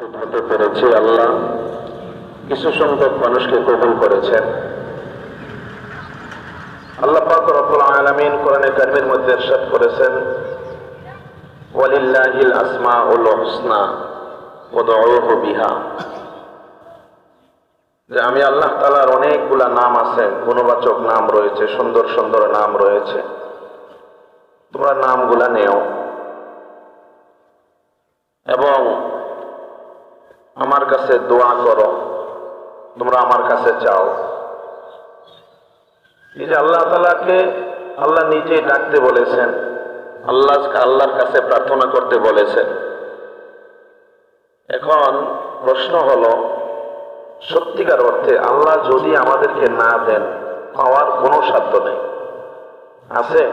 হতে পেরেছি। আল্লাহ কিছু সংখ্যক মানুষকে কবুল করেছেন। আল্লাহ পাক রব্বুল আলামিন কোরআনে কারীমের মধ্যে ইরশাদ করেছেন, ওয়ালিল্লাহিল আসমাউল হুসনা ফাদউহু বিহা, যে আমি আল্লাহ তাআলার অনেকগুলা নাম আছে, গুণবাচক নাম রয়েছে, সুন্দর সুন্দর নাম রয়েছে, তোমরা নামগুলা নেও এবং আমার কাছে দোয়া করো, তোমরা আমার কাছে চাও। এই যে আল্লাহ তাআলাকে আল্লাহ নিজেই ডাকতে বলেছেন, আল্লাহর কাছে প্রার্থনা করতে বলেছেন। এখন প্রশ্ন হলো, সত্যিকার অর্থে আল্লাহ যদি আমাদেরকে না দেন, পাওয়ার কোনো সাধ্য নেই, আছে?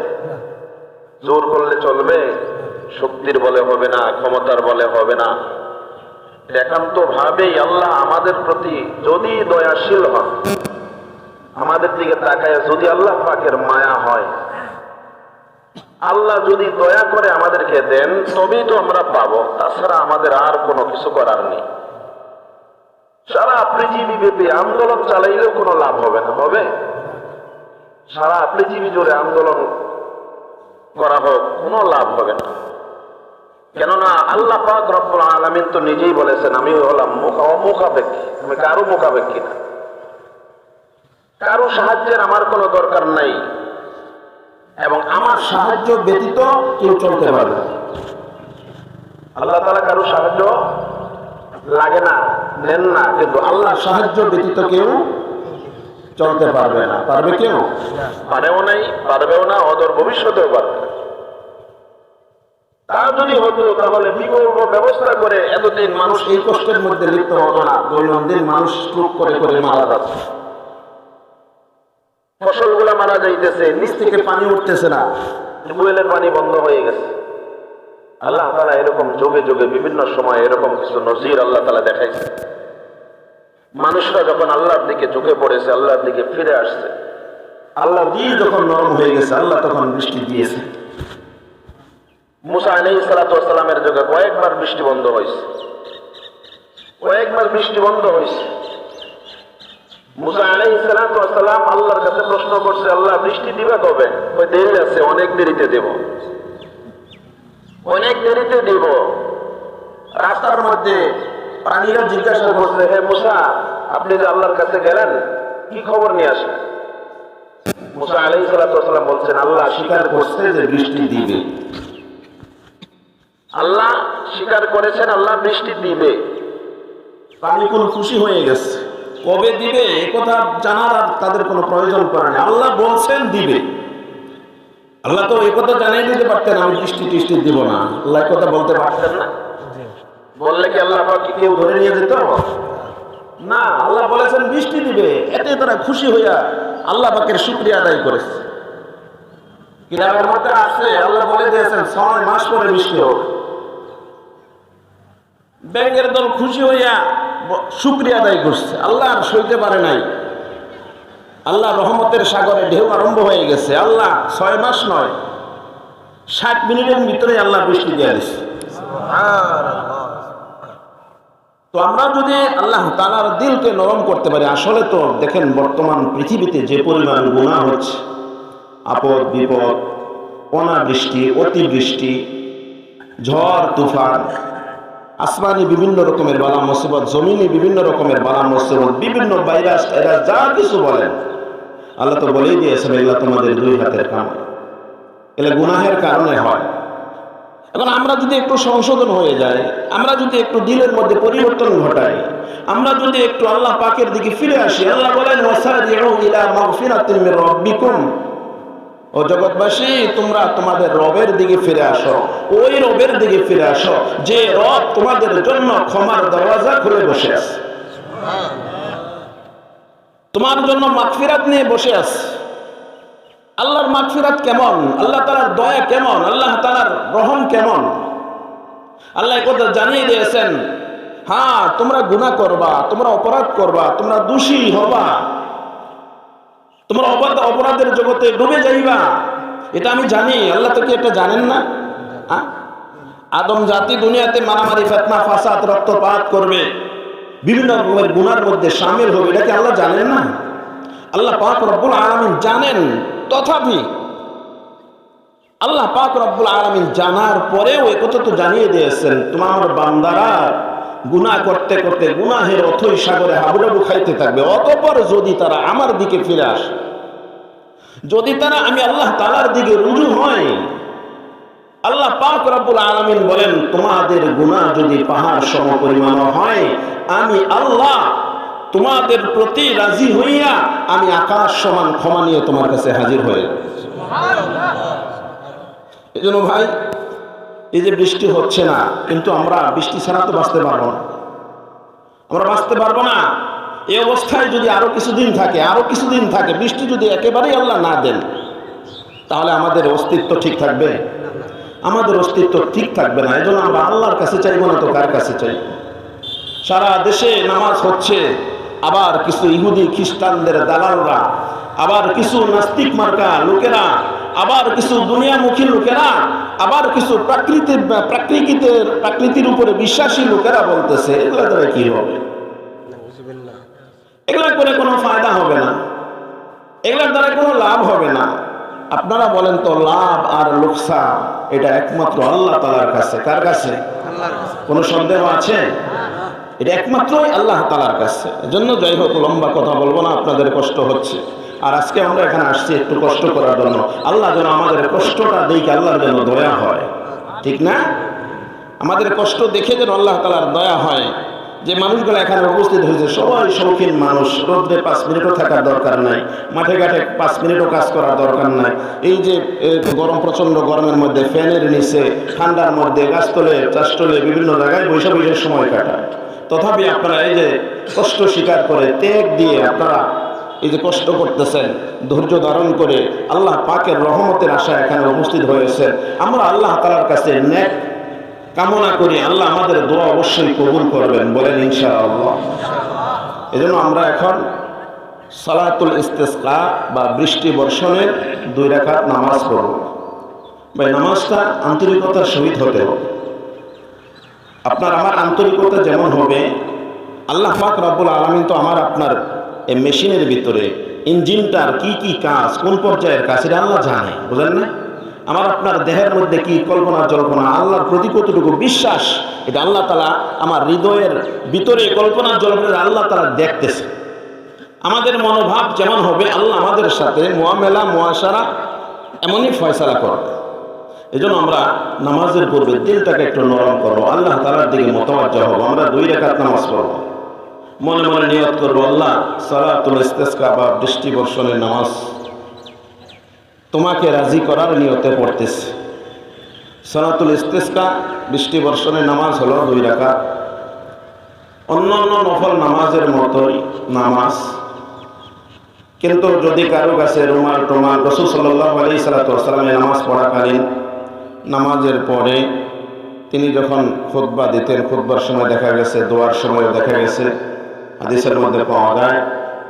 জোর করলে চলবে? শক্তির বলে হবে না, ক্ষমতার বলে হবে না। একান্ত ভাবেই আল্লাহ আমাদের প্রতি যদি দয়াশীল হন, আমাদের দিকে তাকায় যদি আল্লাহ পাকের মায়া হয়, আল্লাহ যদি দয়া করে আমাদেরকে দেন, তবেই তো আমরা পাবো। তাছাড়া আমাদের আর কোনো কিছু করার নেই। সারা পৃথিবী ব্যাপী আন্দোলন চালাইলেও কোনো লাভ হবে না। হবে? সারা পৃথিবী জুড়ে আন্দোলন করা হোক, কোনো লাভ হবে না। কেননা আল্লাহ পাক রব্বুল আলামিন তো নিজেই বলেছেন, আমি হলাম মুখাপেক্ষী, আমি কারো মুখাপেক্ষী না, কারো সাহায্যের আমার কোনো দরকার নাই, এবং আমার সাহায্য ব্যতীত কেউ চলতে পারবে না। আল্লাহ তাআলা কারো সাহায্য লাগে না, নেন না, কিন্তু আল্লাহ সাহায্য ব্যতীত কেউ চলতে পারবে না। পারবে কেউ? পারেও নাই, পারবেও না, অদূর ভবিষ্যতেও পারবে না। তা যদি হতো তাহলে বিকল্প ব্যবস্থা করে এতদিন মানুষ এই কষ্টের মধ্যে লিপ্ত হতো না। দৈনন্দিন মানুষ স্ট্রোক করে করে মারা যাচ্ছে, ফসলগুলা মারা যাইতেছে, নিচ থেকে পানি উঠতেছে না, টিউবওয়েলের পানি বন্ধ হয়ে গেছে। আল্লাহ তাআলা এরকম যোগে যোগে বিভিন্ন সময় এরকম কিছু নজির আল্লাহ তাআলা দেখাইছে। মানুষরা যখন আল্লাহর দিকে ঝুঁকে পড়েছে, আল্লাহর দিকে ফিরে আসছে, আল্লাহ দিয়ে যখন নরম হয়ে গেছে, আল্লাহ তখন বৃষ্টি দিয়েছে। মুসা আলাইহিস সালাতু ওয়াস সালামের যুগে কয়েকবার বৃষ্টি বন্ধ হয়েছে, কয়েকবার বৃষ্টি বন্ধ হয়েছে। মুসা আলাইহিস সালাতু ওয়াস সালাম আল্লাহর কাছে প্রশ্ন করছে, আল্লাহ বৃষ্টি দিবে কবে? ওই দেরি আছে, অনেক দেরিতে দেব, অনেক দেরিতে দিব। রাস্তার মধ্যে প্রাণীরা জিজ্ঞাসা করছে, হে মুসা, আপনি যে আল্লাহর কাছে গেলেন, কি খবর নিয়ে আসেন? মুসা আলাইহিস সালাতু ওয়াস সালাম বলছেন, আল্লাহ স্বীকার করছে যে বৃষ্টি দিবে। আল্লাহ স্বীকার করেছেন, আল্লাহ বৃষ্টি দিবে। প্রাণীকুল খুশি হয়ে গেছে। কবে দিবে একথা জানার আর তাদের কোনো প্রয়োজন পড়ে না। আল্লাহ বলছেন দিবে। আল্লাহ তো একথা জানিয়ে দিতে পারতেন, আমি বৃষ্টি টিষ্টি দিব না। আল্লাহ একথা বলতে পারতেন না? বললে কি আল্লাহ পাক কেউ ধরে নিয়ে যেত? না, আল্লাহ বলেছেন বৃষ্টি দিবে। এতে তারা খুশি হইয়া আল্লাহ পাকের শুকরিয়া আদায় করেছে। কিতাবের মধ্যে আছে, আল্লাহ বলে দিয়েছেন 6 মাস পরে বৃষ্টি হবে। ব্যাঙের দল খুশি হইয়া শুকরিয়া আদায় করছে, আল্লাহ আর সইতে পারে নাই। আল্লাহ রহমতের সাগরে ঢেউ আরম্ভ হয়ে গেছে। আল্লাহ 6 মাস নয়, 60 মিনিটের ভিতরে আল্লাহ বৃষ্টি দিয়ে দিচ্ছে। তো আমরা যদি আল্লাহ তাআলার দিলকে নরম করতে পারি, আসলে তো দেখেন বর্তমান পৃথিবীতে যে পরিমাণ গুনাহ হচ্ছে, আপদ বিপদ, অনাবৃষ্টি, অতিবৃষ্টি, ঝড় তুফান, আসমানি বিভিন্ন রকমের বালা মুসিবত, জমিনে বিভিন্ন রকমের বালা মুসিবত, বিভিন্ন ভাইরাস যা কিছু বলেন, আল্লাহ তো বলেই দিয়েছেন এগুলো তোমাদের 2 হাতের কাম, এগুলো গুনাহের কারণে হয়। এখন আমরা যদি একটু সংশোধন হয়ে যায়, আমরা যদি একটু দিলের মধ্যে পরিবর্তন ঘটাই, আমরা যদি একটু আল্লাহ পাকের দিকে ফিরে আসি, আল্লাহ বলেন ওয়াসারিউ ইলা মাগফিরাতিন মির রাব্বিকুম, ও জগৎবাসী তোমরা তোমাদের রবের দিকে ফিরে আসো, ওই রবের দিকে ফিরে আসো যে রব তোমাদের জন্য ক্ষমার দরওয়াজা খুলে বসে আছে, তোমার জন্য মাগফিরাত নিয়ে বসে আছে। আল্লাহর মাগফিরাত কেমন, আল্লাহ তাআলার দয়া কেমন, আল্লাহ তাআলার রহম কেমন, আল্লাহ একথা জানিয়ে দিয়েছেন। হ্যাঁ, তোমরা গুনাহ করবা, তোমরা অপরাধ করবা, তোমরা দোষী হবা, তোমরা অপরাধের জগতে ডুবে যাইবা, এটা আমি জানি। আল্লাহ তো কি এটা জানেন না? আদম জাতি দুনিয়াতে মারামারি, ফিতনা, ফাসাদ, রক্তপাত করবে, বিভিন্ন রকমের গুনার মধ্যে শামিল হবে, এটা কি আল্লাহ জানেন না? আল্লাহ পাক রব্বুল আলামিন জানেন। তথাপি আল্লাহ পাক রব্বুল আলামিন জানার পরেও একথা তো জানিয়ে দিয়েছেন, তোমার বান্দারা গুনাহ করতে করতে গুনাহের অথই সাগরে হাবুডুবু খাইতে থাকবে। অতঃপর যদি তারা আমার দিকে ফিরে আসে, যদি তারা আমি আল্লাহ তাআলার দিকে রুজু হয়, আল্লাহ পাক রব্বুল আলামিন বলেন, তোমাদের গুনাহ যদি পাহাড় সমপরিমাণ হয়, আমি আল্লাহ তোমাদের প্রতি রাজি হইয়া আমি আকাশ সমান ক্ষমা নিয়ে তোমার কাছে হাজির হয়ে যাব। এই জন্য ভাই, এই যে বৃষ্টি হচ্ছে না, কিন্তু আমরা বৃষ্টি ছাড়া তো বাঁচতে পারবো না, আমরা বাঁচতে পারবো না। এই অবস্থায় যদি আরো কিছুদিন থাকে, বৃষ্টি যদি একেবারেই আল্লাহ না দেন, তাহলে আমাদের অস্তিত্ব ঠিক থাকবে? আমাদের অস্তিত্ব ঠিক থাকবে না। এই জন্য আমরা আল্লাহর কাছে চাইবো না তো কার কাছে চাই? সারা দেশে নামাজ হচ্ছে, আবার কিছু ইহুদি খ্রিস্টানদের দালালরা, আবার কিছু নাস্তিক মার্কা লোকেরা, আবার কিছু দুনিয়ামুখী লোকেরা, আবার কিছু প্রকৃতির উপরে বিশ্বাসী লোকেরা বলতেছে, এগুলা দ্বারা কি হবে? এগুলা করে কোনো ফায়দা হবে না, এগুলার দ্বারা কোনো লাভ হবে না। আপনারা বলেন তো, লাভ আর লোকসান এটা একমাত্র আল্লাহ তাআলার কাছে। কার কাছে? কোনো সন্দেহ আছে? এটা একমাত্রই আল্লাহ তাআলার কাছে। এজন্য যাই হোক, লম্বা কথা বলবো না, আপনাদের কষ্ট হচ্ছে। আর আজকে আমরা এখানে আসছি একটু কষ্ট করার জন্য। আল্লাহ যেন আমাদের কষ্টটা দেখে আল্লাহর যেন দয়া হয়, ঠিক না? আমাদের কষ্ট দেখে যেন আল্লাহ তাআলার দয়া হয়। যে মানুষগুলো এখানে উপস্থিত হয়েছে সবাই শৌখিন মানুষ, রোদ্রে 5 মিনিটও থাকার দরকার নাই, মাঠে ঘাটে 5 মিনিটও কাজ করার দরকার নাই। এই যে গরম, প্রচন্ড গরমের মধ্যে ফ্যানের নিচে, ঠান্ডার মধ্যে, গাছতলে, চাষতলে, বিভিন্ন জায়গায় বৈশা সময় কাটায়। তথাপি আপনারা এই যে কষ্ট স্বীকার করে, ত্যাগ দিয়ে আপনারা এই যে কষ্ট করতেছেন, ধৈর্য ধারণ করে আল্লাহ পাকের রহমতের আশায় এখানে উপস্থিত হয়েছেন। আমরা আল্লাহ তাআলার কাছে নেক কামনা করি, আল্লাহ আমাদের দোয়া অবশ্যই কবুল করবেন, বলেন ইনশাআল্লাহ। এজন্য আমরা এখন সালাতুল ইস্তিসকা বা বৃষ্টি বর্ষণের 2 রাকাত নামাজ পড়ব। ভাই, নামাজটা আন্তরিকতার সহিত হতে হবে। আপনার আমার আন্তরিকতা যেমন হবে, আল্লাহ পাক রব্বুল আলামিন তো আমার আপনার এই মেশিনের ভিতরে ইঞ্জিনটার কি কি কাজ, কোন পর্যায়ের কাজ, এটা আল্লাহ জানে, বুঝলেন না? আমার আপনার দেহের মধ্যে কি কল্পনা জল্পনা, আল্লাহর প্রতি কতটুকু বিশ্বাস, এটা আল্লাহ তাআলা আমার হৃদয়ের ভিতরে কল্পনা জল্পনা আল্লাহ তাআলা দেখতেছে। আমাদের মনোভাব যেমন হবে, আল্লাহ আমাদের সাথে মুআমেলা মুআশারা এমনই ফয়সালা করবে। এই জন্য আমরা নামাজের পূর্বে দিলটাকে একটু নরম করবো, আল্লাহ তাআলার দিকে মোতাওয়াজ্জহ হবো। আমরা 2 রাকাত নামাজ পড়বো, মনে মনে নিয়ত করবো, আল্লাহ সালাতুল ইস্তিসকা বা বৃষ্টি বর্ষণের নামাজ তোমাকে রাজি করার নিয়তে পড়তেছি। সালাতুল ইস্তিসকা বৃষ্টি বর্ষণের নামাজ হলো 2 রাকাত। অন্যান্য নফল নামাজের মতোই নামাজ, কিন্তু যদি কারো কাছে রুমাল টুমাল, রাসূল সাল্লাল্লাহু আলাইহি সাল্লাম নামাজ পড়াকালীন নামাজের পরে তিনি যখন খুতবা দিতেন, খুতবার সময় দেখা গেছে, দোয়ার সময় দেখা গেছে, হাদিসের মধ্যে পাওয়া যায়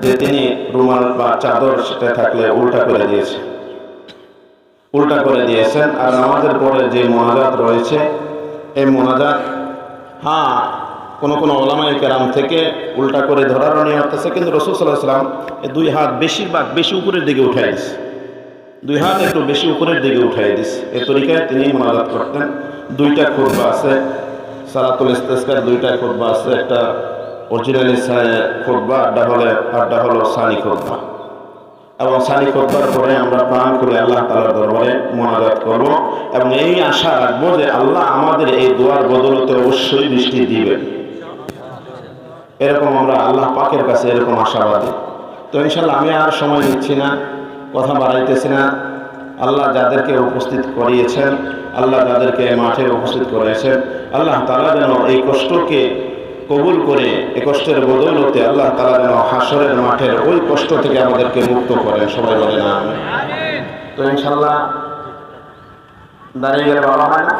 যে তিনি রুমাল বা চাদর সেটা থাকলে উল্টা করে দিয়েছেন। আর নামাজের পরে যে মোনাজাত রয়েছে, এই মোনাজাত কোন কোন ওলামায়ে কেরাম থেকে উল্টা করে ধরারও নিয়ত আছে, কিন্তু রাসূল সাল্লাল্লাহু আলাইহি ওয়াসাল্লাম এই 2 হাত বেশি উপরের দিকে উঠাই দিয়েছে, 2 হাত একটু বেশি উপরের দিকে উঠাই দিয়েছে। এই তরিকায় তিনি মোনাজাত করতেন। 2টা খুতবা আছে, সালাতুল ইস্তিসকার 2টা খুতবা আছে, একটা অরিজিনালি খুতবা, আড্ডা হলো সানি খুতবা। এবং সানি খুতবার পরে আমরা প্রাণ করে আল্লাহ তাআলার দরবারে মোনাজাত করব এবং এই আশা রাখবো যে আল্লাহ আমাদের এই দোয়ার বদলতে অবশ্যই বৃষ্টি দিবেন। এরকম আমরা আল্লাহ পাকের কাছে এরকম আশাবাদী। তো ইনশাআল্লাহ আমি আর সময় নিচ্ছি না, কথা বাড়াইতেছি না। আল্লাহ যাদেরকে উপস্থিত করিয়েছেন, আল্লাহ যাদেরকে মাঠে উপস্থিত করেছেন, আল্লাহ তাআলা যেন এই কষ্টকে কবুল করে, এই কষ্টের বদৌলতে আল্লাহ তাআলা যেন হাসরের মাঠের ওই কষ্ট থেকে আমাদেরকে মুক্ত করেন। সবাই বলেন আমিন। তো ইনশাআল্লাহ দাঁড়িয়ে গেলে ভালো হয় না?